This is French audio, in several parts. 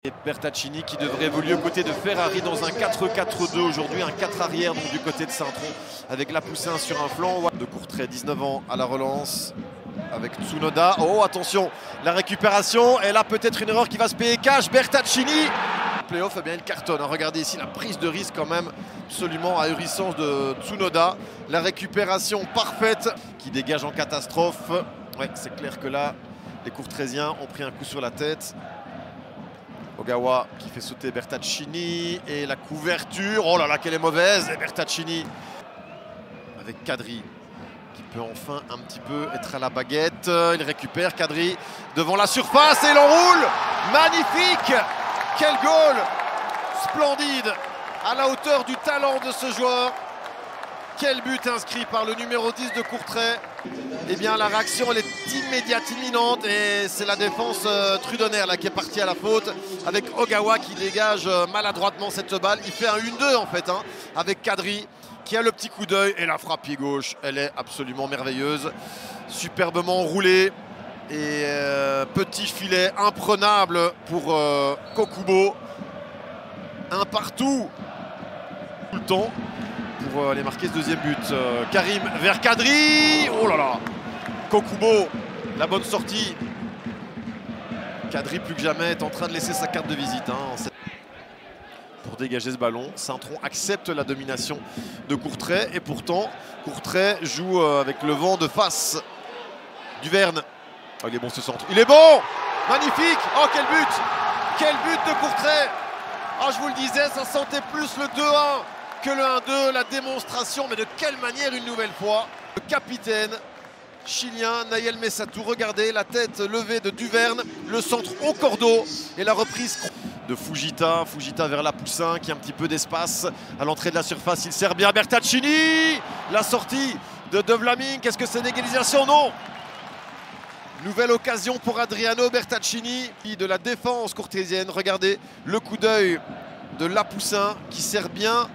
Et Bertaccini qui devrait évoluer aux côtés de Ferrari dans un 4-4-2 aujourd'hui, un 4 arrière donc du côté de Saint-Tron avec Lapoussin sur un flanc. De Courtrai, 19 ans à la relance avec Tsunoda. Oh attention, la récupération et là peut-être une erreur qui va se payer cash. Bertaccini, playoff, eh bien il cartonne. Regardez ici la prise de risque quand même absolument ahurissante de Tsunoda. La récupération parfaite qui dégage en catastrophe. Ouais, c'est clair que là les Courtraisiens ont pris un coup sur la tête. Ogawa qui fait sauter Bertaccini et la couverture, oh là là qu'elle est mauvaise, et Bertaccini avec Kadri qui peut enfin un petit peu être à la baguette. Il récupère Kadri devant la surface et il enroule, magnifique, quel goal, splendide, à la hauteur du talent de ce joueur. Quel but inscrit par le numéro 10 de Courtrai. Eh bien la réaction elle est immédiate, imminente et c'est la défense Trudonner là qui est partie à la faute avec Ogawa qui dégage maladroitement cette balle. Il fait un 1-2 en fait hein, avec Kadri qui a le petit coup d'œil et la frappe pied gauche, elle est absolument merveilleuse. Superbement roulée et petit filet imprenable pour Kokubo. Un partout tout le temps pour aller marquer ce deuxième but. Karim vers Kadri. Oh là là. Kokubo, la bonne sortie. Kadri plus que jamais est en train de laisser sa carte de visite. Hein, pour dégager ce ballon. Saint-Tron accepte la domination de Courtrai. Et pourtant, Courtrai joue avec le vent de face. Duverne. Oh, il est bon ce centre. Il est bon. Magnifique. Oh quel but. Quel but de Courtrai. Ah, je vous le disais, ça sentait plus le 2-1 que le 1-2, la démonstration, mais de quelle manière une nouvelle fois. Le capitaine chilien Naël Messatou, regardez la tête levée de Duverne, le centre au cordeau et la reprise de Fujita. Fujita vers Lapoussin qui a un petit peu d'espace à l'entrée de la surface, il sert bien Bertaccini. La sortie de De Vlaming, est-ce que c'est une égalisation? Non. Nouvelle occasion pour Adriano Bertaccini de la défense courtraisienne. Regardez le coup d'œil de Lapoussin qui sert bien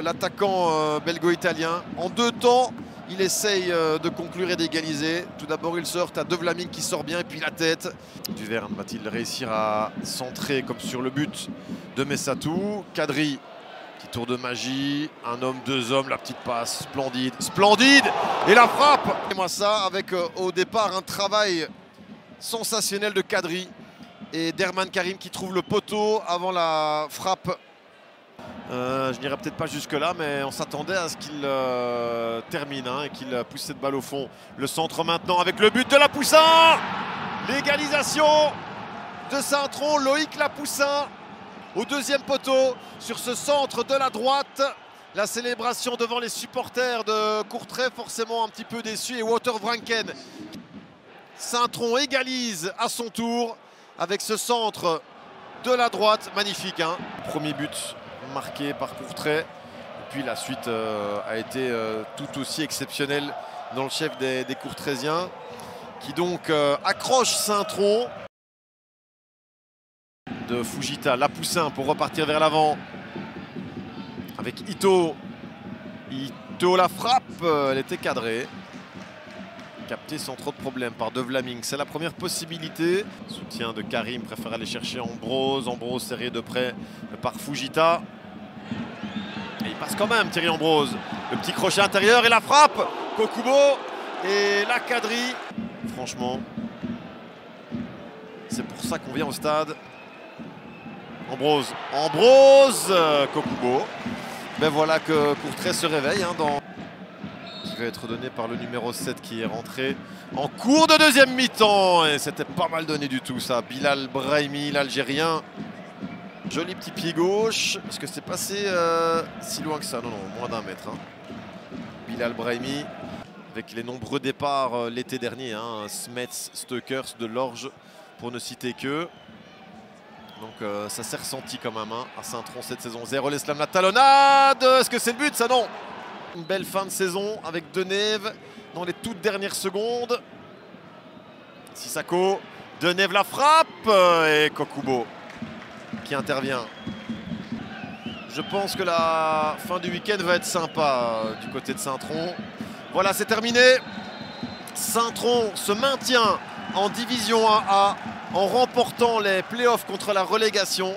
l'attaquant belgo-italien. En deux temps, il essaye de conclure et d'égaliser. Tout d'abord, il sort à De Vlaming qui sort bien, et puis la tête. Duverne va-t-il réussir à centrer comme sur le but de Messatou? Kadri, petit tour de magie. Un homme, deux hommes, la petite passe, splendide. Splendide. Et la frappe. Et moi ça, avec au départ un travail sensationnel de Kadri. Et Derman Karim qui trouve le poteau avant la frappe. Je n'irai peut-être pas jusque là, mais on s'attendait à ce qu'il termine hein, et qu'il pousse cette balle au fond. Le centre maintenant avec le but de Lapoussin. L'égalisation de Saint-Tron, Loïc Lapoussin au deuxième poteau sur ce centre de la droite. La célébration devant les supporters de Courtrai, forcément un petit peu déçus, et Wouter Vranken. Saint-Tron égalise à son tour avec ce centre de la droite, magnifique hein. Premier but marqué par Courtrai. Et puis la suite a été tout aussi exceptionnelle dans le chef des Courtraisiens qui donc accroche Saint-Tron. De Fujita, Lapoussin pour repartir vers l'avant avec Ito. Ito la frappe, elle était cadrée. Capté sans trop de problèmes par De Vlaming, c'est la première possibilité. Soutien de Karim, préfère aller chercher Ambrose. Ambrose serré de près par Fujita. Et il passe quand même Thierry Ambrose. Le petit crochet intérieur et la frappe. Kokubo et la Kadri. Franchement, c'est pour ça qu'on vient au stade. Ambrose, Ambrose, Kokubo. Ben voilà que Courtrai se réveille hein, qui va être donné par le numéro 7 qui est rentré en cours de deuxième mi-temps. Et c'était pas mal donné du tout ça. Bilal Brahimi, l'Algérien. Joli petit pied gauche. Est-ce que c'est passé si loin que ça? Non, non, moins d'un mètre. Hein. Bilal Brahimi, avec les nombreux départs l'été dernier. Hein. Smets, Stöckers, de Lorge, pour ne citer que. Donc ça s'est ressenti quand même hein, à Saint-Tron cette saison. 0 l'Eslam, la talonnade. Est-ce que c'est le but ça? Non. Une belle fin de saison avec Denève dans les toutes dernières secondes. Sissako, Denève la frappe et Kokubo qui intervient. Je pense que la fin du week-end va être sympa du côté de Saint-Tron. Voilà, c'est terminé. Saint-Tron se maintient en division 1A. en remportant les playoffs contre la relégation.